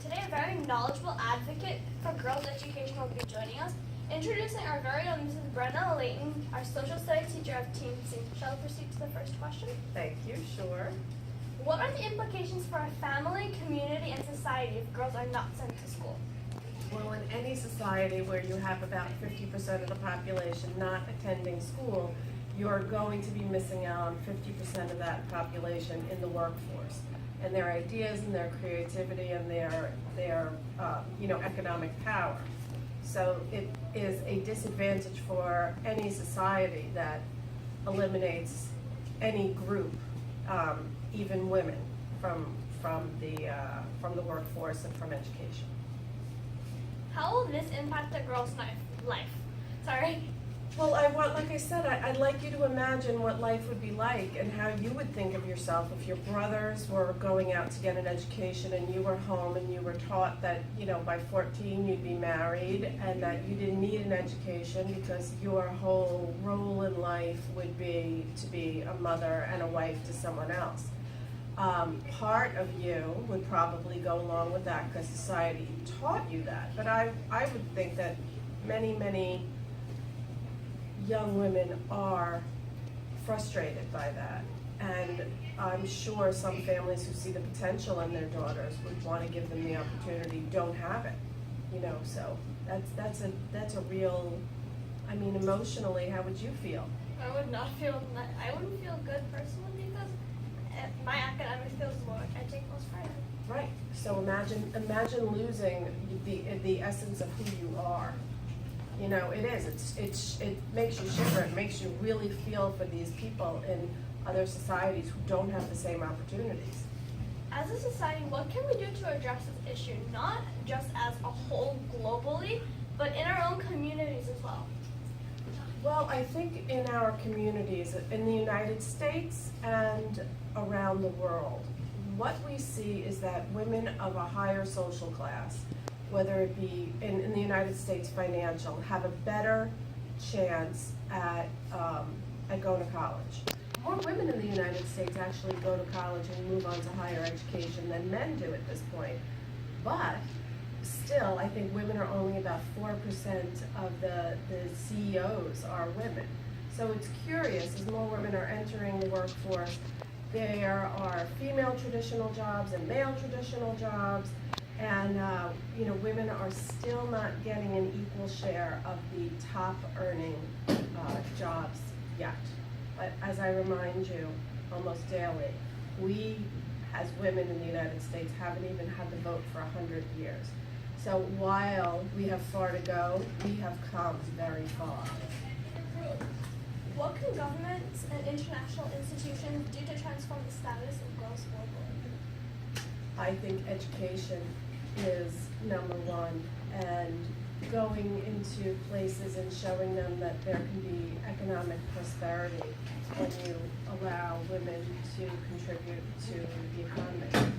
today a very knowledgeable advocate for girls' education will be joining us. Introducing our very own Mrs. Brenna Layton, our social studies teacher of Teen C. Shall we proceed to the first question? Thank you, sure. What are the implications for our family, community, and society if girls are not sent to school? Well, in any society where you have about 50% of the population not attending school, you're going to be missing out on 50% of that population in the workforce. And their ideas and their creativity and their economic power. So it is a disadvantage for any society that eliminates any group, even women, from the workforce and from education. How will this impact a girl's life? Sorry. Well, like I said, I'd like you to imagine what life would be like and how you would think of yourself if your brothers were going out to get an education and you were home and you were taught that, by 14 you'd be married and that you didn't need an education because your whole role in life would be to be a mother and a wife to someone else. Part of you would probably go along with that because society taught you that, but I would think that many young women are frustrated by that, and I'm sure some families who see the potential in their daughters would want to give them the opportunity, don't have it, so that's a real, emotionally, how would you feel? I wouldn't feel good personally because my academic skills is what I take most pride in. Right, so imagine losing the essence of who you are. It makes you shiver. It makes you really feel for these people in other societies who don't have the same opportunities. As a society, what can we do to address this issue, not just as a whole globally, but in our own communities as well? Well, I think in our communities, in the United States and around the world, what we see is that women of a higher social class, whether it be in the United States financial, have a better chance at going to college. More women in the United States actually go to college and move on to higher education than men do at this point. But still, I think women are only about 4% of the CEOs are women. So it's curious, as more women are entering the workforce, there are female traditional jobs and male traditional jobs, and women are still not getting an equal share of the top earning jobs yet. But as I remind you almost daily, we as women in the United States haven't even had the vote for 100 years. So while we have far to go, we have come very far. What can governments and international institutions do to transform the status of girls globally? I think education is number one, and going into places and showing them that there can be economic prosperity when you allow women to contribute to the economy.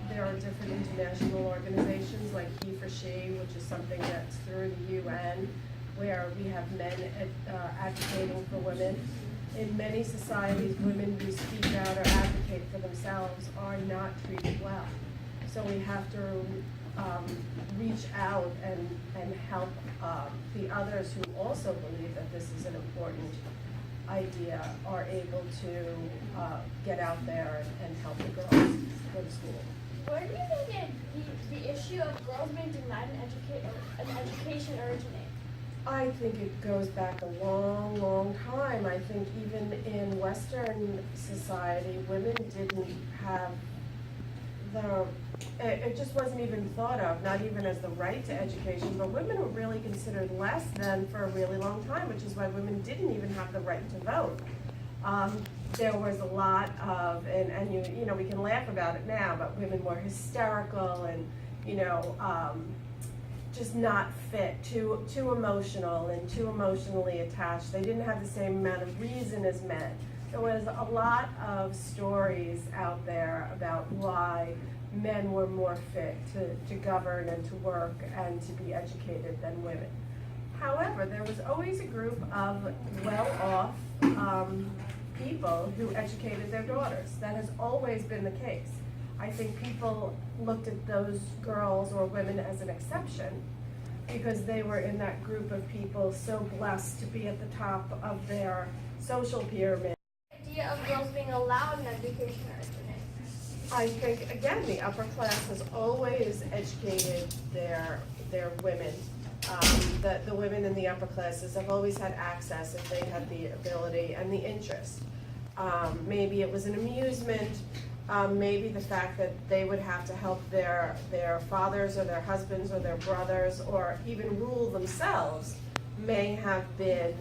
There are different international organizations like He4She, which is something that's through the UN, where we have men advocating for women. In many societies, women who speak out or advocate for themselves are not treated well. So we have to reach out and help the others who also believe that this is an important idea are able to get out there and help the girls go to school. Where do you think the issue of girls being denied an education originate? I think it goes back a long time. I think even in Western society, women didn't have it just wasn't even thought of, not even as the right to education, but women were really considered less than for a really long time, which is why women didn't even have the right to vote. There was a lot of, and we can laugh about it now, but women were hysterical and, just not fit, too emotional and too emotionally attached. They didn't have the same amount of reason as men. There was a lot of stories out there about why men were more fit to govern and to work and to be educated than women. However, there was always a group of well-off people who educated their daughters. That has always been the case. I think people looked at those girls or women as an exception because they were in that group of people so blessed to be at the top of their social pyramid. The idea of girls being allowed in education originates. I think, again, the upper class has always educated their women. The women in the upper classes have always had access if they had the ability and the interest. Maybe it was an amusement, maybe the fact that they would have to help their fathers or their husbands or their brothers or even rule themselves may have been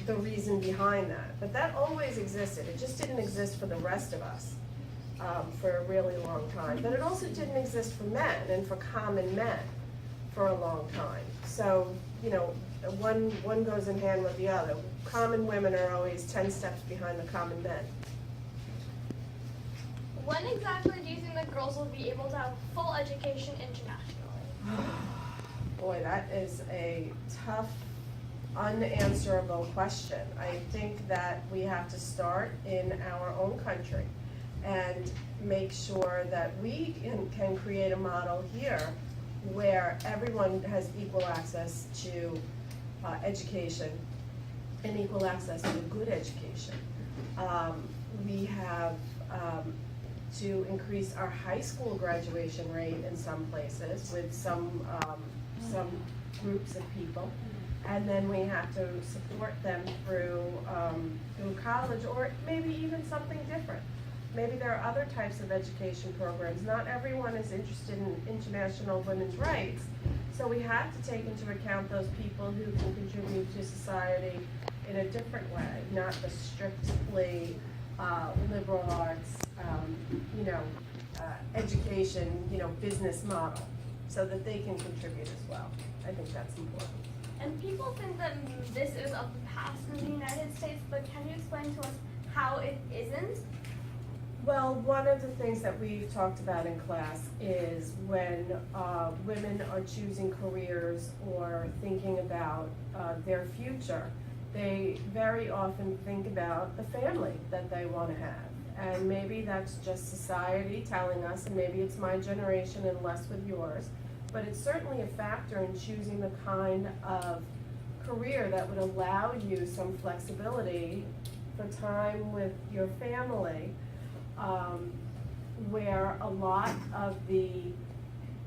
the reason behind that. But that always existed. It just didn't exist for the rest of us for a really long time. But it also didn't exist for men and for common men for a long time. So, you know, one goes in hand with the other. Common women are always 10 steps behind the common men. When exactly do you think that girls will be able to have full education internationally? Boy, that is a tough, unanswerable question. I think that we have to start in our own country and make sure that we can create a model here where everyone has equal access to education and equal access to good education. We have to increase our high school graduation rate in some places with some groups of people. And then we have to support them through college or maybe even something different. Maybe there are other types of education programs. Not everyone is interested in international women's rights. So we have to take into account those people who can contribute to society in a different way, not the strictly liberal arts, education, business model, so that they can contribute as well. I think that's important. And people think that this is of the past in the United States, but can you explain to us how it isn't? Well, one of the things that we've talked about in class is when women are choosing careers or thinking about their future, they very often think about the family that they want to have. And maybe that's just society telling us, and maybe it's my generation and less with yours, but it's certainly a factor in choosing the kind of career that would allow you some flexibility for time with your family. Where a lot of the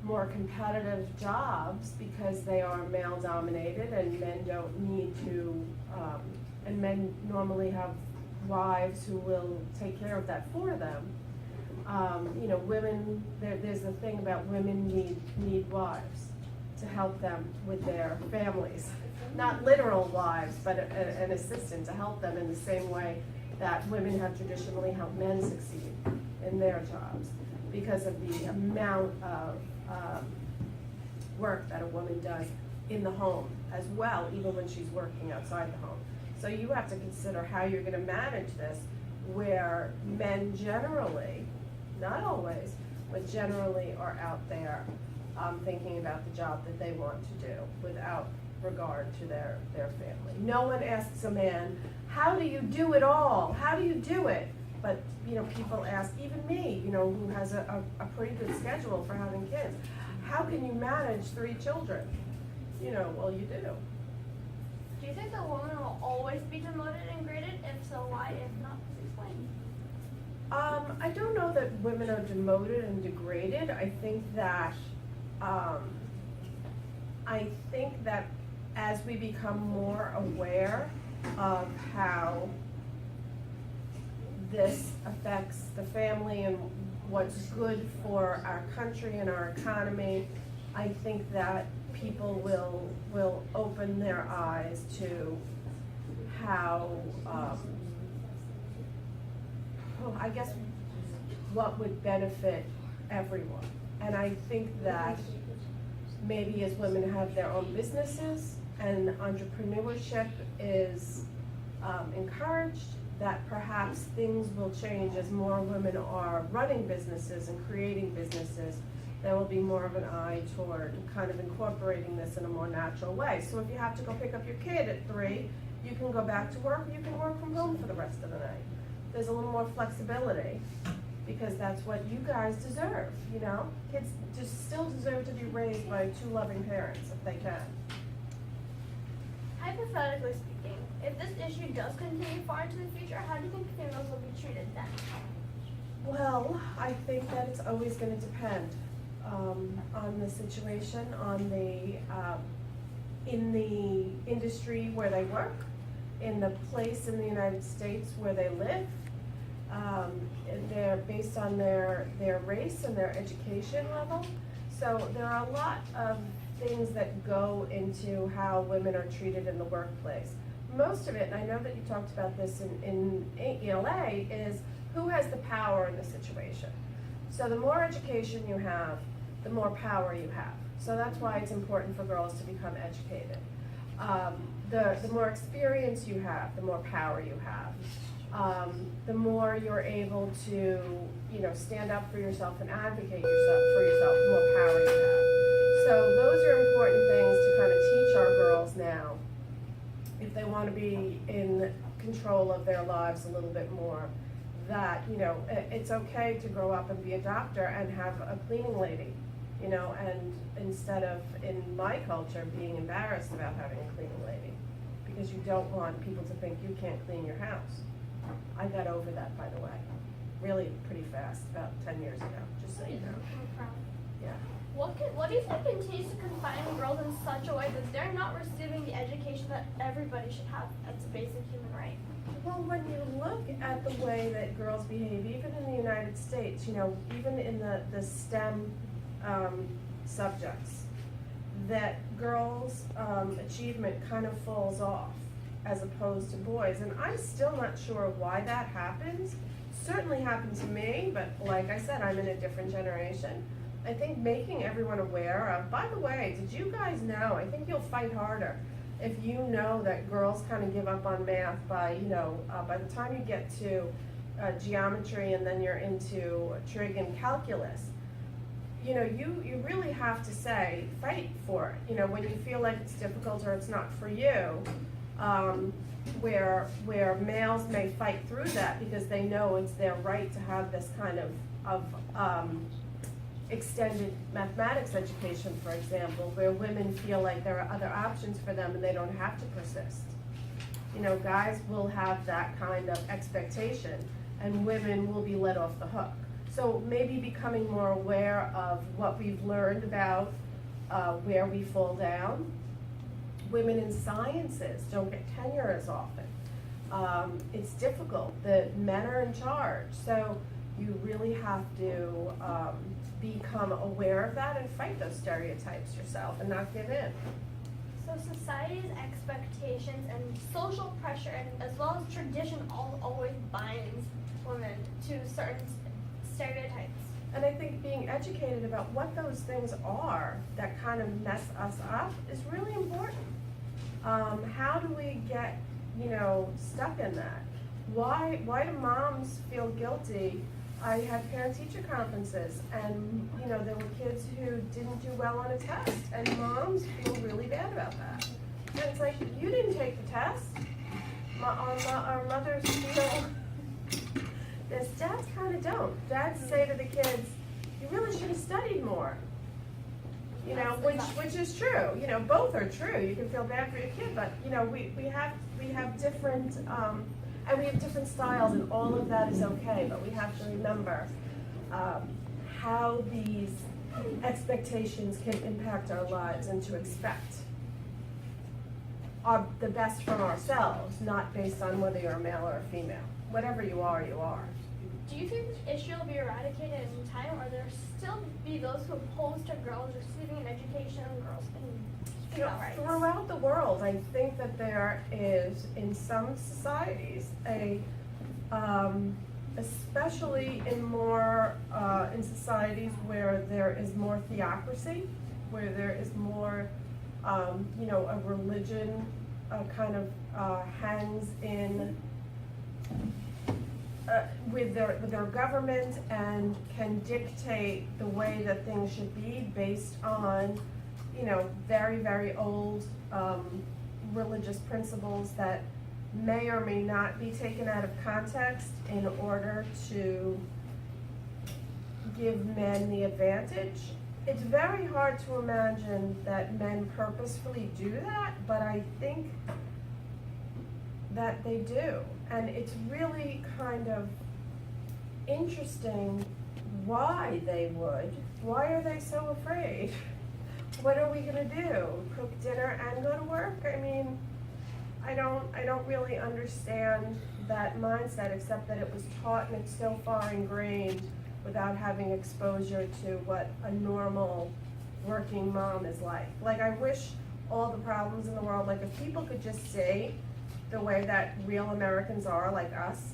more competitive jobs, because they are male dominated and men don't need to, and men normally have wives who will take care of that for them. Women, there's the thing about women need wives to help them with their families. Not literal wives, but an assistant to help them in the same way that women have traditionally helped men succeed in their jobs because of the amount of work that a woman does in the home as well, even when she's working outside the home. So you have to consider how you're going to manage this, where men generally, not always, but generally are out there thinking about the job that they want to do without regard to their family. No one asks a man, how do you do it all? How do you do it? But people ask, even me, who has a pretty good schedule for having kids, how can you manage 3 children? Well, you do. Do you think that women will always be demoted and graded? If so, why? If not, please explain. I don't know that women are demoted and degraded. I think that as we become more aware of how this affects the family and what's good for our country and our economy, I think that people will open their eyes to how, I guess, what would benefit everyone. And I think that maybe as women have their own businesses and entrepreneurship is encouraged, that perhaps things will change as more women are running businesses and creating businesses. There will be more of an eye toward kind of incorporating this in a more natural way. So if you have to go pick up your kid at 3, you can go back to work, you can work from home for the rest of the night. There's a little more flexibility because that's what you guys deserve, you know? Kids just still deserve to be raised by two loving parents if they can. Hypothetically speaking, if this issue does continue far into the future, how do you think females will be treated then? Well, I think that it's always going to depend on the situation, on the in the industry where they work, in the place in the United States where they live. And they're based on their race and their education level. So there are a lot of things that go into how women are treated in the workplace. Most of it, and I know that you talked about this in ELA, is who has the power in the situation. So the more education you have, the more power you have. So that's why it's important for girls to become educated. The more experience you have, the more power you have. The more you're able to, stand up for yourself and advocate for yourself, the more power you have. So those are important things to kind of teach our girls now, if they want to be in control of their lives a little bit more, that, it's okay to grow up and be a doctor and have a cleaning lady, and instead of, in my culture, being embarrassed about having a cleaning lady, because you don't want people to think you can't clean your house. I got over that, by the way, really pretty fast, about 10 years ago, just so you know. Yeah. What do you think continues to confine girls in such a way that they're not receiving the education that everybody should have as a basic human right? Well, when you look at the way that girls behave, even in the United States, even in the STEM subjects, that girls' achievement kind of falls off as opposed to boys. And I'm still not sure why that happens. Certainly happened to me, but like I said, I'm in a different generation. I think making everyone aware of, by the way, did you guys know, I think you'll fight harder if you know that girls kind of give up on math by, by the time you get to geometry and then you're into trig and calculus. You really have to say, fight for it. When you feel like it's difficult or it's not for you, where males may fight through that because they know it's their right to have this kind of extended mathematics education, for example, where women feel like there are other options for them and they don't have to persist. Guys will have that kind of expectation and women will be let off the hook. So maybe becoming more aware of what we've learned about where we fall down. Women in sciences don't get tenure as often. It's difficult. The men are in charge. So you really have to become aware of that and fight those stereotypes yourself and not give in. So society's expectations and social pressure, and as well as tradition, always binds women to certain stereotypes. And I think being educated about what those things are that kind of mess us up is really important. How do we get, stuck in that? Why do moms feel guilty? I had parent-teacher conferences, and there were kids who didn't do well on a test, and moms feel really bad about that. And it's like, you didn't take the test. Our mothers feel this. Dads kind of don't. Dads say to the kids, "You really should have studied more." Which is true. Both are true. You can feel bad for your kid, but we have different. And we have different styles, and all of that is okay, but we have to remember how these expectations can impact our lives and to expect the best from ourselves, not based on whether you're a male or a female. Whatever you are, you are. Do you think this issue will be eradicated in time, or there still be those who oppose to girls receiving an education and girls being rights? Throughout the world, I think that there is, in some societies, especially in societies where there is more theocracy, where there is more, a religion kind of hangs in with their government and can dictate the way that things should be based on, very, very old religious principles that may or may not be taken out of context in order to give men the advantage. It's very hard to imagine that men purposefully do that, but I think that they do. And it's really kind of interesting why they would. Why are they so afraid? What are we gonna do? Cook dinner and go to work? I mean, I don't really understand that mindset, except that it was taught and it's so far ingrained without having exposure to what a normal working mom is like. Like, I wish all the problems in the world, like if people could just see the way that real Americans are, like us,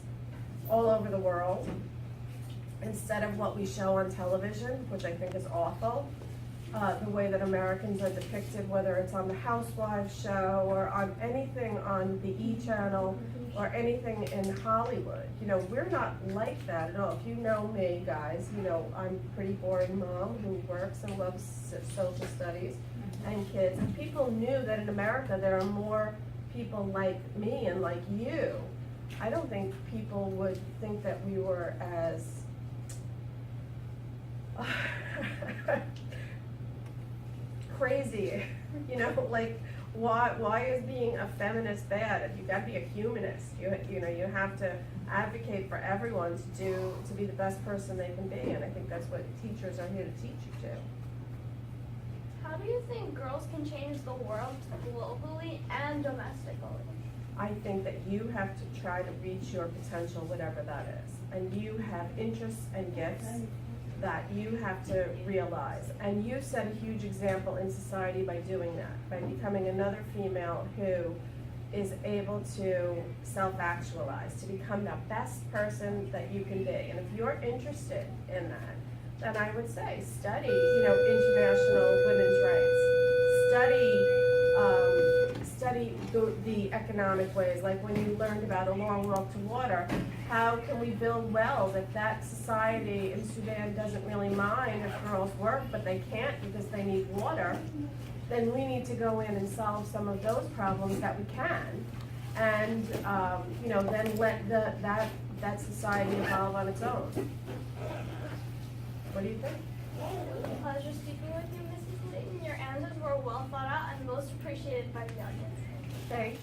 all over the world, instead of what we show on television, which I think is awful. The way that Americans are depicted, whether it's on the Housewives show or on anything on the E! Channel or anything in Hollywood. You know, we're not like that at all. If you know me, guys, you know I'm a pretty boring mom who works and loves social studies and kids. And people knew that in America there are more people like me and like you. I don't think people would think that we were as crazy, you know, like why is being a feminist bad? You got to be a humanist. You know you have to advocate for everyone to be the best person they can be, and I think that's what teachers are here to teach you to. How do you think girls can change the world globally and domestically? I think that you have to try to reach your potential, whatever that is, and you have interests and gifts that you have to realize. And you set a huge example in society by doing that, by becoming another female who is able to self-actualize, to become the best person that you can be. And if you're interested in that, then I would say study, you know, international women's rights. Study the economic ways, like when you learned about a long walk to water, how can we build wells if that society in Sudan doesn't really mind if girls work, but they can't because they need water, then we need to go in and solve some of those problems that we can, and you know, then let that society evolve on its own. What do you think? It was a pleasure speaking with you, Mrs. Layton. Your answers were well thought out and most appreciated by the audience. Thanks.